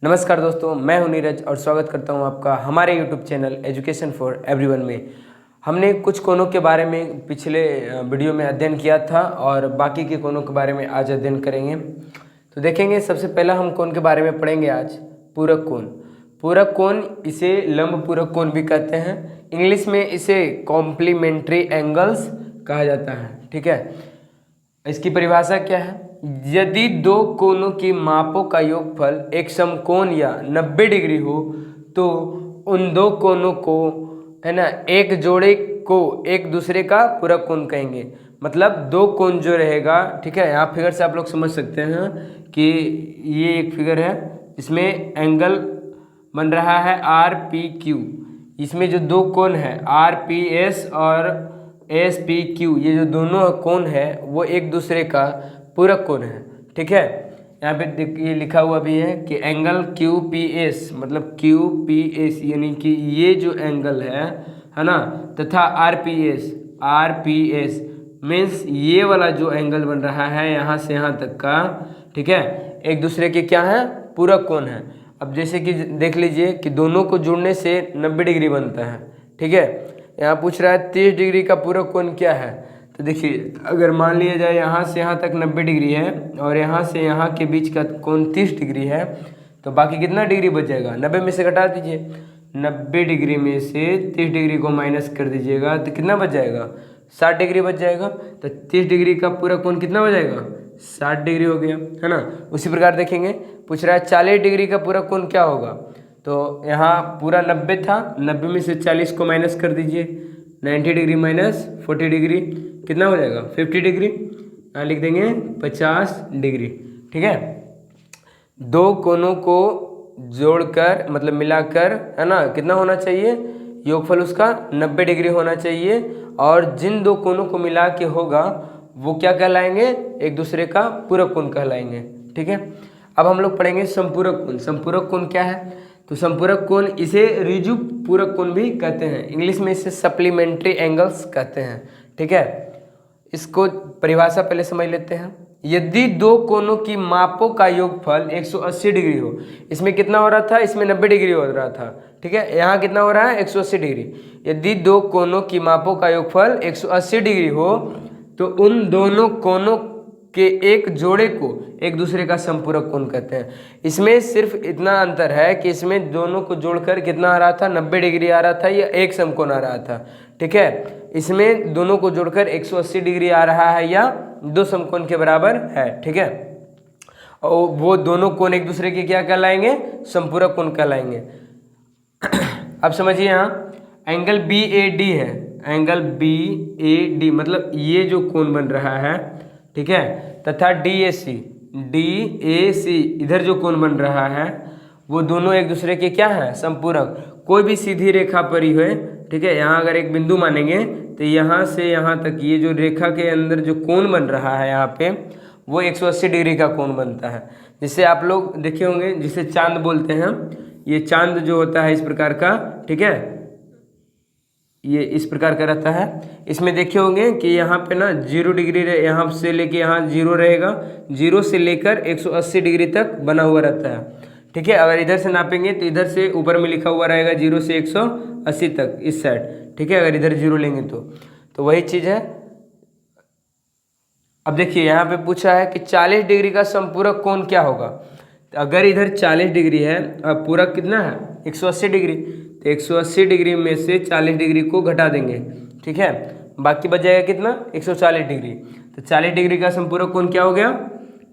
नमस्कार दोस्तों, मैं हूं नीरज और स्वागत करता हूं आपका हमारे YouTube channel education for everyone में। हमने कुछ कोनों के बारे में पिछले वीडियो में अध्ययन किया था और बाकी के कोनों के बारे में आज अध्ययन करेंगे। तो देखेंगे, सबसे पहला हम कोण के बारे में पढ़ेंगे आज, पूरक कोण। पूरक कोण इसे लंब पूरक कोण भी कहते हैं। इंग्लिश में इसे कॉम्प्लीमेंट्री एंगल्स कहा जाता है। ठीक है, इसकी परिभाषा क्या है? यदि दो कोणों की मापों का योगफल एक समकोण या 90 डिग्री हो तो उन दो कोणों को, है ना, एक जोड़े को एक दूसरे का पूरक कोण कहेंगे। मतलब दो कोण जो रहेगा, ठीक है, यहाँ फिगर से आप लोग समझ सकते हैं कि ये एक फिगर है, इसमें एंगल बन रहा है RPQ। इसमें जो दो कोण है RPS और SPQ, ये जो दोनों कोण है वो एक दूसरे का पूरक कोण है। ठीक है, यहाँ पे ये लिखा हुआ भी है कि एंगल QPS, मतलब QPS यानी कि ये जो एंगल है ना, तथा RPS मीन्स ये वाला जो एंगल बन रहा है यहाँ से यहाँ तक का, ठीक है, एक दूसरे के क्या है, पूरक कोण है। अब जैसे कि देख लीजिए कि दोनों को जोड़ने से 90 डिग्री बनता है। ठीक है, यहाँ पूछ रहा है 30 डिग्री का पूरक कोण क्या है। तो देखिए, अगर मान लिया जाए यहाँ से यहाँ तक 90 डिग्री है और यहाँ से यहाँ के बीच का कोण 30 डिग्री है, तो बाकी कितना डिग्री बच जाएगा? 90 में से घटा दीजिए, 90 डिग्री में से 30 डिग्री को माइनस कर दीजिएगा तो कितना बच जाएगा? 60 डिग्री बच जाएगा। तो 30 डिग्री का पूरा कोण कितना हो जाएगा? 60 डिग्री हो गया, है ना। उसी प्रकार देखेंगे, पूछ रहा है 40 डिग्री का पूरा कोण क्या होगा। तो यहाँ पूरा 90 था, 90 में से 40 को माइनस कर दीजिए, 90 डिग्री माइनस 40 डिग्री कितना हो जाएगा? 50 डिग्री। यहाँ लिख देंगे 50 डिग्री। ठीक है, दो कोणों को जोड़कर मतलब मिलाकर, है ना, कितना होना चाहिए? योगफल उसका 90 डिग्री होना चाहिए। और जिन दो कोणों को मिला के होगा वो क्या कहलाएंगे? एक दूसरे का पूरक कोण कहलाएंगे। ठीक है, अब हम लोग पढ़ेंगे संपूरक कोण। संपूरक कोण क्या है? तो संपूरक कोण इसे ऋजु पूरक कोण भी कहते हैं। इंग्लिश में इसे सप्लीमेंट्री एंगल्स कहते हैं। ठीक है, इसको परिभाषा पहले समझ लेते हैं। यदि दो कोणों की मापों का योगफल 180 डिग्री हो, इसमें कितना हो रहा था? इसमें 90 डिग्री हो रहा था। ठीक है, यहाँ कितना हो रहा है? 180 डिग्री। यदि दो कोणों की मापों का योगफल 180 डिग्री हो तो उन दोनों कोणों के एक जोड़े को एक दूसरे का संपूरक कोण कहते हैं। इसमें सिर्फ इतना अंतर है कि इसमें दोनों को जोड़कर कितना आ रहा था? 90 डिग्री आ रहा था या एक समकोण आ रहा था। ठीक है, इसमें दोनों को जोड़कर 180 डिग्री आ रहा है या दो समकोण के बराबर है। ठीक है, और वो दोनों कोण एक दूसरे के क्या कहलाएंगे? संपूरक कोण कहलाएंगे। अब समझिए, यहाँ एंगल BAD है, एंगल BAD मतलब ये जो कोण बन रहा है, ठीक है, तथा DAC इधर जो कोण बन रहा है वो दोनों एक दूसरे के क्या है? संपूरक। कोई भी सीधी रेखा पर ही है, ठीक है, यहाँ अगर एक बिंदु मानेंगे तो यहाँ से यहाँ तक ये जो रेखा के अंदर जो कोण बन रहा है यहाँ पे, वो 180 डिग्री का कोण बनता है। जिसे आप लोग देखे होंगे, जिसे चांद बोलते हैं। ये चांद जो होता है इस प्रकार का, ठीक है, ये इस प्रकार का रहता है। इसमें देखे होंगे कि यहाँ पे ना 0 डिग्री यहाँ से लेके यहाँ 0 रहेगा, 0 से लेकर 180 डिग्री तक बना हुआ रहता है। ठीक है, अगर इधर से नापेंगे तो इधर से ऊपर में लिखा हुआ रहेगा 0 से 180 तक इस साइड। ठीक है, अगर इधर 0 लेंगे तो वही चीज़ है। अब देखिए, यहाँ पे पूछा है कि 40 डिग्री का संपूरक कोण क्या होगा। तो अगर इधर 40 डिग्री है और पूरक कितना है? 180 डिग्री, तो 180 डिग्री में से 40 डिग्री को घटा देंगे। ठीक है, बाकी बच जाएगा कितना? 140 डिग्री। तो 40 डिग्री का संपूरक कोण क्या हो गया?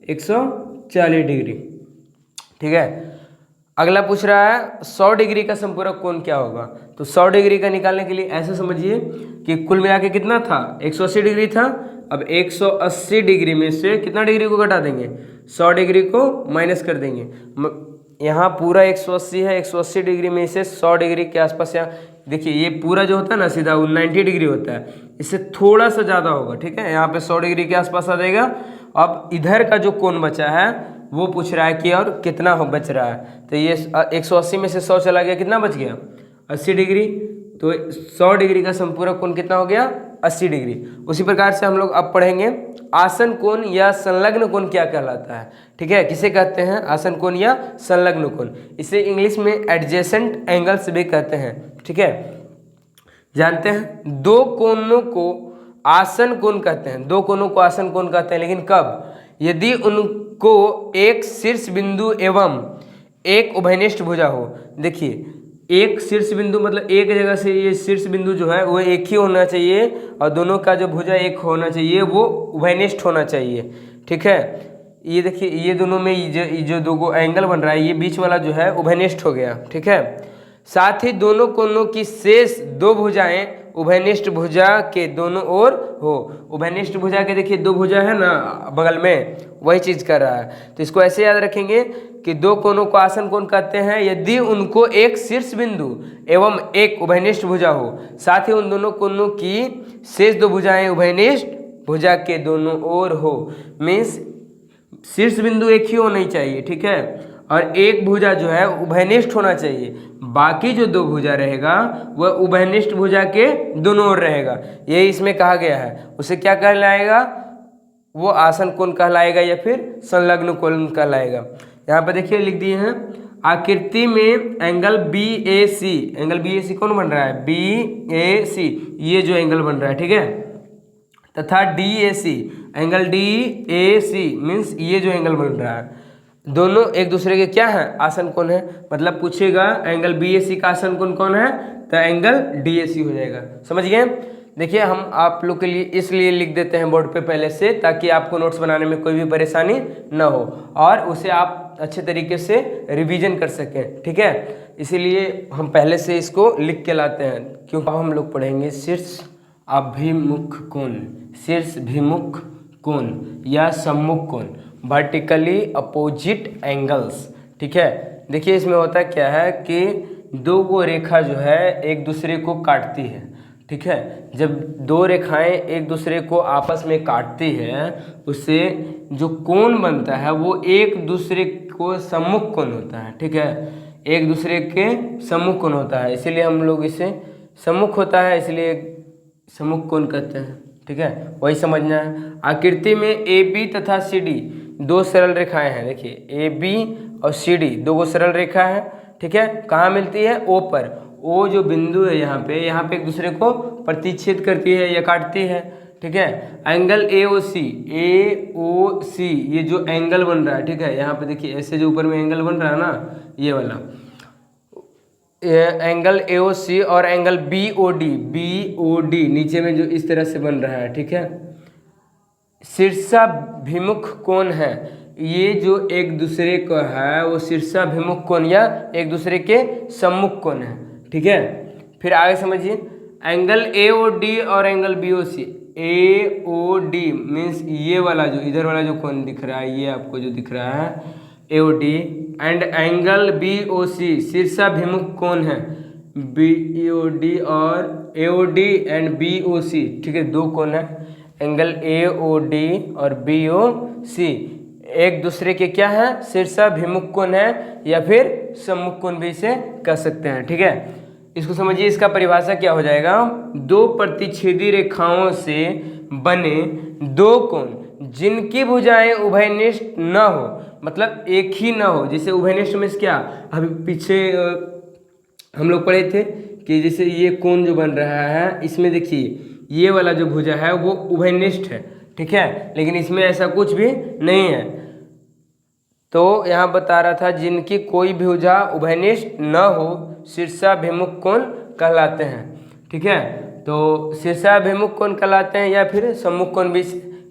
140 डिग्री। ठीक है, अगला पूछ रहा है 100 डिग्री का संपूरक कोण क्या होगा। तो 100 डिग्री का निकालने के लिए ऐसे समझिए कि कुल मिला के कितना था? 180 डिग्री था। अब 180 डिग्री में से कितना डिग्री को घटा देंगे? 100 डिग्री को माइनस कर देंगे। यहाँ पूरा 180 है, 180 डिग्री में से 100 डिग्री के आसपास, यहाँ देखिए ये पूरा जो होता है ना सीधा, वो 90 डिग्री होता है, इससे थोड़ा सा ज़्यादा होगा। ठीक है, यहाँ पे 100 डिग्री के आसपास आ जाएगा। अब इधर का जो कोण बचा है वो पूछ रहा है कि और कितना हो बच रहा है। तो ये 180 में से 100 चला गया, कितना बच गया? 80 डिग्री। तो 100 डिग्री का संपूरक कोण कितना हो गया? 80 डिग्री। उसी प्रकार से हम लोग अब पढ़ेंगे आसन कोण या संलग्न कोण क्या कहलाता है। ठीक है, किसे कहते हैं? आसन कोण या संलग्न कोण। इसे इंग्लिश में एडजेसेंट एंगल्स भी कहते हैं। ठीक है, जानते हैं दो कोणों को आसन कोण कहते हैं, दो कोणों को आसन कोण कहते हैं, लेकिन कब? यदि उनको एक शीर्ष बिंदु एवं एक उभयनिष्ठ भुजा हो। देखिए, एक शीर्ष बिंदु मतलब एक जगह से ये शीर्ष बिंदु जो है वो एक ही होना चाहिए और दोनों का जो भुजा एक होना चाहिए, वो उभयनिष्ठ होना चाहिए। ठीक है, ये देखिए ये दोनों में ये जो दो एंगल बन रहा है, ये बीच वाला जो है उभयनिष्ठ हो गया। ठीक है, साथ ही दोनों कोणों की शेष दो भुजाएं उभयनिष्ठ भुजा के दोनों ओर हो। उभयनिष्ठ भुजा के देखिए दो भुजा है ना बगल में, वही चीज कर रहा है। तो इसको ऐसे याद रखेंगे कि दो कोणों को आसन कोण कहते हैं यदि उनको एक शीर्ष बिंदु एवं एक उभयनिष्ठ भुजा हो, साथ ही उन दोनों कोणों की शेष दो भुजाएं उभयनिष्ठ भुजा के दोनों ओर हो। मीन्स शीर्ष बिंदु एक ही होना चाहिए। ठीक है, और एक भुजा जो है उभयनिष्ठ होना चाहिए, बाकी जो दो भुजा रहेगा वह उभयनिष्ठ भुजा के दोनों ओर रहेगा। यही इसमें कहा गया है। उसे क्या कहलाएगा? वो आसन कोण कहलाएगा या फिर संलग्न कोण कहलाएगा। यहाँ पर देखिए लिख दिए हैं, आकृति में एंगल BAC, एंगल BAC कौन बन रहा है? BAC, ये जो एंगल बन रहा है। ठीक है, तथा DAC, एंगल DAC मीन्स ये जो एंगल बन रहा है, दोनों एक दूसरे के क्या है? आसन कोण है। मतलब पूछेगा एंगल BAC का आसन कोण कौन है, तो एंगल DAC हो जाएगा। समझ गए? देखिए हम आप लोग के लिए इसलिए लिख देते हैं बोर्ड पे पहले से, ताकि आपको नोट्स बनाने में कोई भी परेशानी न हो और उसे आप अच्छे तरीके से रिवीजन कर सकें। ठीक है, इसीलिए हम पहले से इसको लिख के लाते हैं। क्योंकि हम लोग पढ़ेंगे शीर्ष अभिमुख कोण, शीर्षभिमुख कोण या सम्मुख कोण, वर्टिकली अपोजिट एंगल्स। ठीक है, देखिए इसमें होता क्या है कि दो वो रेखा जो है एक दूसरे को काटती है। ठीक है, जब दो रेखाएं एक दूसरे को आपस में काटती है, उससे जो कोण बनता है वो एक दूसरे को सम्मुख कोण होता है। ठीक है, एक दूसरे के सम्मुख कोण होता है, इसीलिए हम लोग इसे सम्मुख होता है इसलिए सम्मुख कोण कहते हैं। ठीक है, वही समझना है। आकृति में AB तथा CD दो सरल रेखाएं हैं। देखिए AB और CD दो सरल रेखा है। ठीक है, कहाँ मिलती है? O पर। O जो बिंदु है यहाँ पे एक दूसरे को प्रतिच्छेद करती है या काटती है। ठीक है, एंगल AOC, ये जो एंगल बन रहा है। ठीक है, यहाँ पे देखिए ऐसे जो ऊपर में एंगल बन रहा है ना, ये वाला एंगल AOC और एंगल BOD नीचे में जो इस तरह से बन रहा है। ठीक है, शीर्षाभिमुख कोण है। ये जो एक दूसरे को है वो शीर्षाभिमुख कोण या एक दूसरे के सम्मुख कोण है। ठीक है, फिर आगे समझिए, एंगल AOD और एंगल BOC। AOD मीन्स ये वाला जो इधर वाला जो कोण दिख रहा है, ये आपको जो दिख रहा है AOD, एंड एंगल BOC शीर्षाभिमुख कोण है। BOD और AOD एंड BOC, ठीक है, दो कोण है। एंगल AOD और BOC एक दूसरे के क्या है? शीर्षाभिमुख कोण है या फिर सम्मुख कोण भी इसे कह सकते हैं। ठीक है, इसको समझिए, इसका परिभाषा क्या हो जाएगा? दो प्रतिच्छेदी रेखाओं से बने दो कोण जिनकी भुजाएं उभयनिष्ठ न हो, मतलब एक ही न हो। जैसे उभयनिष्ठ में क्या, अभी पीछे हम लोग पढ़े थे कि जैसे ये कोण जो बन रहा है, इसमें देखिए ये वाला जो भुजा है वो उभयनिष्ठ है। ठीक है, लेकिन इसमें ऐसा कुछ भी नहीं है। तो यहाँ बता रहा था जिनकी कोई भी भुजा उभयनिष्ठ न हो शीर्षाभिमुख कोण कहलाते हैं। ठीक है, तो शीर्षाभिमुख कोण कहलाते हैं या फिर सम्मुख कोण भी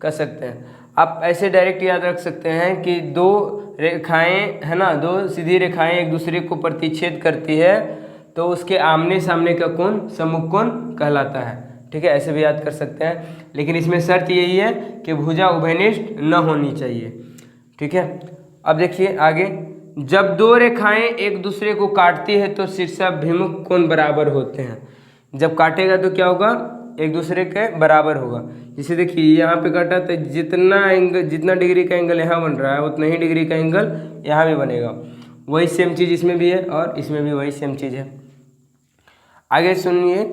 कह सकते हैं। आप ऐसे डायरेक्ट याद रख सकते हैं कि दो रेखाएं है ना, दो सीधी रेखाएं एक दूसरे को प्रतिच्छेद करती है, तो उसके आमने सामने का कोण सम्मुख कोण कहलाता है। ठीक है, ऐसे भी याद कर सकते हैं, लेकिन इसमें शर्त यही है कि भुजा उभयनिष्ठ न होनी चाहिए। ठीक है, अब देखिए आगे, जब दो रेखाएं एक दूसरे को काटती है तो शीर्षाभिमुख कोण बराबर होते हैं। जब काटेगा तो क्या होगा? एक दूसरे के बराबर होगा। जैसे देखिए यहाँ पे काटा तो जितना डिग्री का एंगल यहाँ बन रहा है उतना ही डिग्री का एंगल यहाँ भी बनेगा। वही सेम चीज़ इसमें भी है और इसमें भी वही सेम चीज़ है। आगे सुनिए,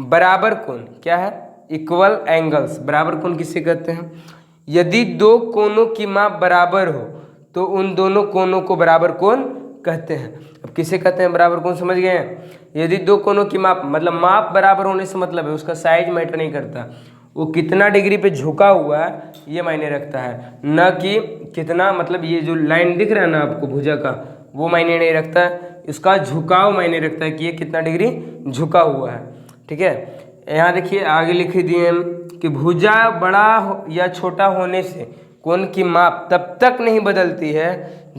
बराबर कोण क्या है? इक्वल एंगल्स, बराबर कोण किसे कहते हैं? यदि दो कोनों की माप बराबर हो तो उन दोनों कोनों को बराबर कोण कहते हैं। अब किसे कहते हैं बराबर कोण, समझ गए हैं? यदि दो कोनों की माप, मतलब माप बराबर होने से मतलब है उसका साइज मैटर नहीं करता, वो कितना डिग्री पे झुका हुआ है ये मायने रखता है, न कि कितना, मतलब ये जो लाइन दिख रहा है ना आपको भुजा का, वो मायने नहीं रखता है, इसका झुकाव मायने रखता है कि ये कितना डिग्री झुका हुआ है। ठीक है, यहाँ देखिए आगे लिख दिए हम कि भुजा बड़ा या छोटा होने से कोण की माप तब तक नहीं बदलती है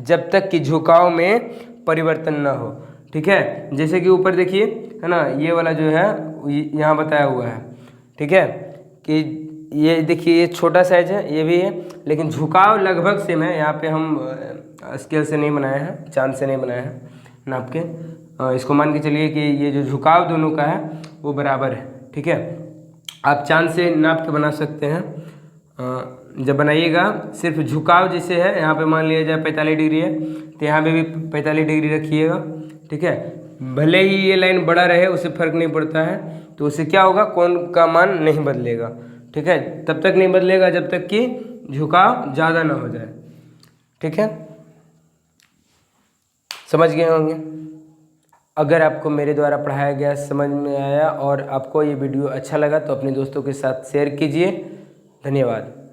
जब तक कि झुकाव में परिवर्तन न हो। ठीक है, जैसे कि ऊपर देखिए है ना, ये वाला जो है यहाँ बताया हुआ है। ठीक है, कि ये देखिए ये छोटा साइज है, ये भी है, लेकिन झुकाव लगभग सेम है। यहाँ पे हम स्केल से नहीं बनाए हैं, चांद से नहीं बनाए हैं नाप के, इसको मान के चलिए कि ये जो झुकाव दोनों का है वो बराबर है। ठीक है, आप चांद से नाप के बना सकते हैं। जब बनाइएगा सिर्फ झुकाव जैसे है, यहाँ पे मान लिया जाए 45 डिग्री है तो यहाँ पे भी 45 डिग्री रखिएगा। ठीक है, भले ही ये लाइन बड़ा रहे उससे फर्क नहीं पड़ता है, तो उससे क्या होगा, कोण का मान नहीं बदलेगा। ठीक है, तब तक नहीं बदलेगा जब तक कि झुकाव ज़्यादा ना हो जाए। ठीक है, समझ गए होंगे। अगर आपको मेरे द्वारा पढ़ाया गया समझ में आया और आपको ये वीडियो अच्छा लगा तो अपने दोस्तों के साथ शेयर कीजिए। धन्यवाद।